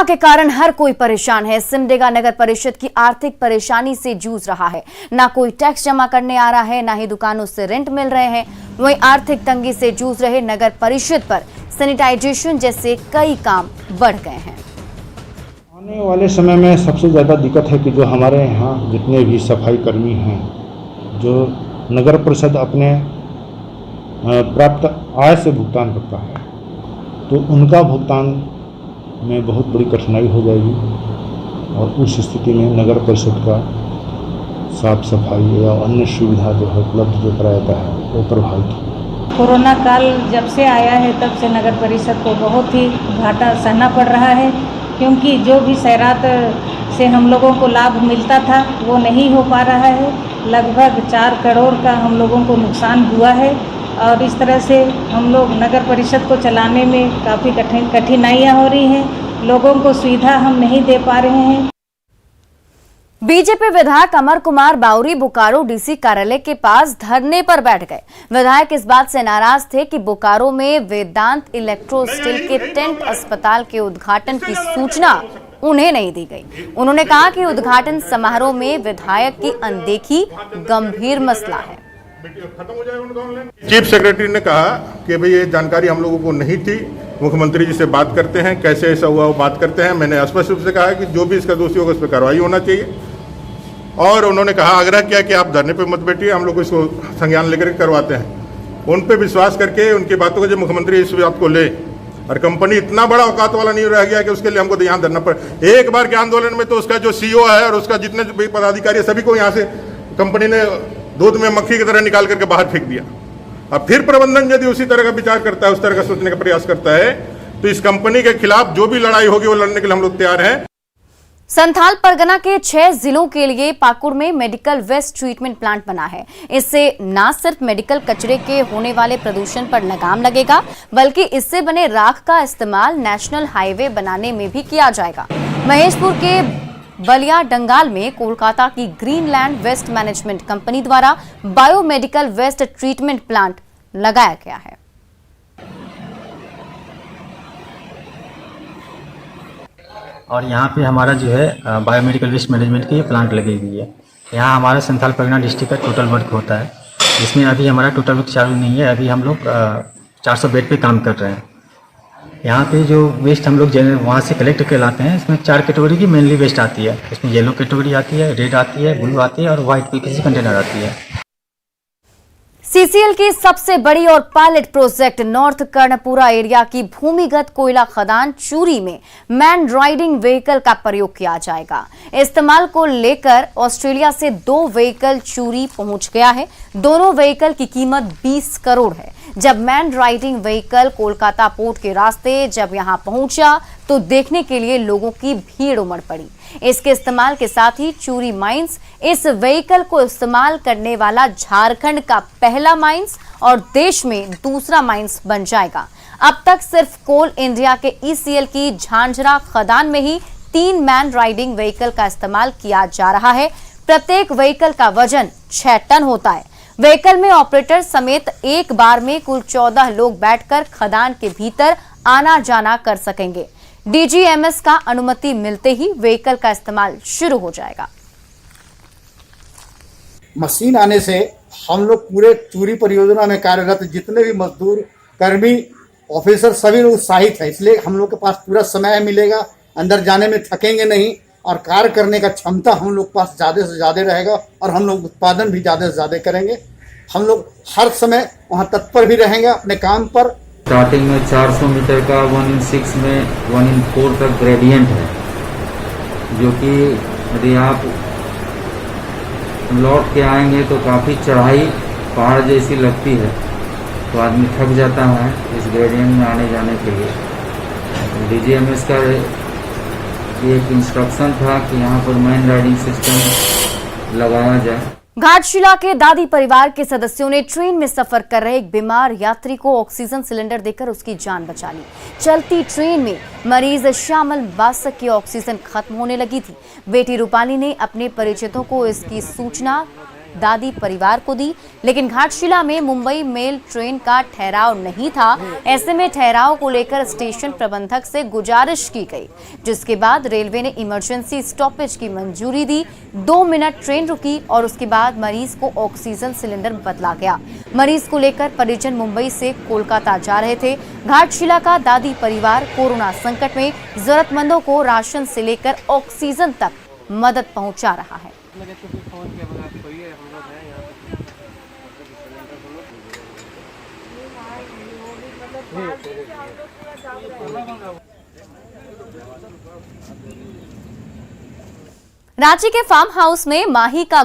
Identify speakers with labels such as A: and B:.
A: Corona के कारण हर कोई परेशान है। सिमडेगा नगर परिषद की आर्थिक परेशानी से जूझ रहा है। ना कोई टैक्स जमा करने आ रहा है, ना ही दुकानों से रेंट मिल रहे हैं। वहीं आर्थिक तंगी से जूझ रहे नगर परिषद पर सैनिटाइजेशन जैसे कई काम बढ़ गए हैं।
B: आने वाले समय में सबसे ज़्यादा दिक्कत है कि जो हमारे यहाँ जितने भी सफाई कर्मी हैं, जो नगर परिषद अपने प्राप्त आय से भुगतान करता है, तो उनका भुगतान में बहुत बड़ी कठिनाई हो जाएगी और उस स्थिति में नगर परिषद का साफ सफाई या अन्य सुविधा जो है उपलब्ध जो कराया जाता है वो प्रभावित हो।
C: कोरोना काल जब से आया है तब से नगर परिषद को बहुत ही घाटा सहना पड़ रहा है, क्योंकि जो भी खैरात से हम लोगों को लाभ मिलता था वो नहीं हो पा रहा है। लगभग 4 करोड़ का हम लोगों को नुकसान हुआ है और इस तरह से हम लोग नगर परिषद को चलाने में काफ़ी कठिनाइयाँ हो रही हैं। लोगों को सुविधा हम नहीं दे पा रहे हैं।
A: बीजेपी विधायक अमर कुमार बावरी बोकारो डीसी कार्यालय के पास धरने पर बैठ गए। विधायक इस बात से नाराज थे कि बोकारो में वेदांत इलेक्ट्रो स्टील के टेंट अस्पताल के उद्घाटन की सूचना उन्हें नहीं दी गई। उन्होंने कहा कि उद्घाटन समारोह में विधायक की अनदेखी गंभीर मसला है।
D: चीफ सेक्रेटरी ने कहा कि भाई ये जानकारी हम लोगों को नहीं थी, मुख्यमंत्री जी से बात करते हैं, कैसे ऐसा हुआ वो बात करते हैं। मैंने स्पष्ट रूप से कहा कि जो भी इसका दोषी होगा उस पर कार्रवाई होना चाहिए और उन्होंने कहा, आग्रह किया कि आप धरने पे मत बैठिए, हम लोग इसको संज्ञान लेकर करवाते हैं। उन पे विश्वास करके उनकी बातों को जब मुख्यमंत्री इस बात को ले और कंपनी इतना बड़ा औकात वाला नहीं रह गया कि उसके लिए हमको तो यहाँ धरना पड़े। एक बार के आंदोलन में तो उसका जो सीईओ है और उसका जितने भी पदाधिकारी है सभी को यहाँ से कंपनी ने दूध में मक्खी की तरह निकाल करके बाहर फेंक दिया। अब फिर प्रबंधन यदि उसी तरह का विचार करता है, उस तरह का सोचने का प्रयास करता है, तो इस कंपनी के खिलाफ जो भी लड़ाई होगी वो लड़ने के लिए हम लोग तैयार हैं।
A: संथाल परगना के 6 जिलों के लिए पाकुड़ में मेडिकल वेस्ट ट्रीटमेंट प्लांट बना है। इससे न सिर्फ मेडिकल कचरे के होने वाले प्रदूषण पर लगाम लगेगा, बल्कि इससे बने राख का इस्तेमाल नेशनल हाईवे बनाने में भी किया जाएगा। महेशपुर के बलिया डंगाल में कोलकाता की ग्रीनलैंड वेस्ट मैनेजमेंट कंपनी द्वारा बायोमेडिकल वेस्ट ट्रीटमेंट प्लांट लगाया गया है।
E: और यहाँ पे हमारा जो है बायोमेडिकल वेस्ट मैनेजमेंट की प्लांट लगी हुई है। यहाँ हमारा संथाल परगना डिस्ट्रिक्ट का टोटल वर्क होता है, जिसमें अभी हमारा टोटल वर्क चालू नहीं है। अभी हम लोग 400 बेड पे काम कर रहे हैं। यहाँ पे जो वेस्ट हम लोग वहाँ से कलेक्ट कर लाते हैं, इसमें 4 कैटेगरी की मेनली वेस्ट आती है। इसमें येलो कैटेगरी आती है, रेड आती है, ब्लू आती है और वाइट पीपीसी कंटेनर आती है।
A: सीसीएल की सबसे बड़ी और pilot project north Karanpura area की भूमिगत कोयला खदान चूरी में मैन राइडिंग व्हीकल का प्रयोग किया जाएगा। इस्तेमाल को लेकर ऑस्ट्रेलिया से 2 व्हीकल चूरी पहुंच गया है। दोनों व्हीकल की कीमत 20 करोड़ है। जब man riding vehicle Kolkata port के रास्ते जब यहां पहुंचा तो देखने के लिए लोगों की भीड़ उमड़ पड़ी। इसके इस्तेमाल के साथ ही चूरी माइंस इस व्हीकल को इस्तेमाल करने वाला झारखंड का पहला माइंस और देश में दूसरा माइंस बन जाएगा। अब तक सिर्फ कोल इंडिया के ईसीएल की झांझरा खदान में ही 3 मैन राइडिंग व्हीकल का इस्तेमाल किया जा रहा है। प्रत्येक व्हीकल का वजन 6 टन होता है। व्हीकल में ऑपरेटर समेत एक बार में कुल 14 लोग बैठकर खदान के भीतर आना जाना कर सकेंगे। डीजीएमएस का अनुमति मिलते ही व्हीकल का इस्तेमाल शुरू हो जाएगा।
F: मशीन आने से हम लोग पूरे चूरी परियोजना में कार्यरत जितने भी मजदूर, कर्मी, ऑफिसर सभी लोग उत्साहित है। इसलिए हम लोग के पास पूरा समय मिलेगा, अंदर जाने में थकेंगे नहीं और कार्य करने का क्षमता हम लोग के पास ज़्यादा से ज़्यादा रहेगा और हम लोग उत्पादन भी ज़्यादा से ज़्यादा करेंगे। हम लोग हर समय वहाँ तत्पर भी रहेंगे अपने काम पर।
G: स्टार्टिंग में 400 मीटर का 1/6 में 1/4 का ग्रेडियंट है, जो कि यदि आप लौट के आएंगे तो काफ़ी चढ़ाई पहाड़ जैसी लगती है, तो आदमी थक जाता है इस ग्रेडियंट में आने जाने के लिए। डीजीएमएस का एक इंस्ट्रक्शन था कि यहाँ पर मैन राइडिंग सिस्टम लगाया जाए।
A: घाटशिला के दादी परिवार के सदस्यों ने ट्रेन में सफर कर रहे एक बीमार यात्री को ऑक्सीजन सिलेंडर देकर उसकी जान बचा ली। चलती ट्रेन में मरीज श्यामल बासक की ऑक्सीजन खत्म होने लगी थी। बेटी रूपाली ने अपने परिचितों को इसकी सूचना दादी परिवार को दी, लेकिन घाटशिला में मुंबई मेल ट्रेन का ठहराव नहीं था। ऐसे में ठहराव को लेकर स्टेशन प्रबंधक से गुजारिश की गई, जिसके बाद रेलवे ने इमरजेंसी स्टॉपेज की मंजूरी दी। 2 मिनट ट्रेन रुकी और उसके बाद मरीज को ऑक्सीजन सिलेंडर बदला गया। मरीज को लेकर परिजन मुंबई से कोलकाता जा रहे थे। घाटशिला का दादी परिवार कोरोना संकट में जरूरतमंदों को राशन से लेकर ऑक्सीजन तक मदद पहुंचा रहा है। रांची के फार्म हाउस में माही का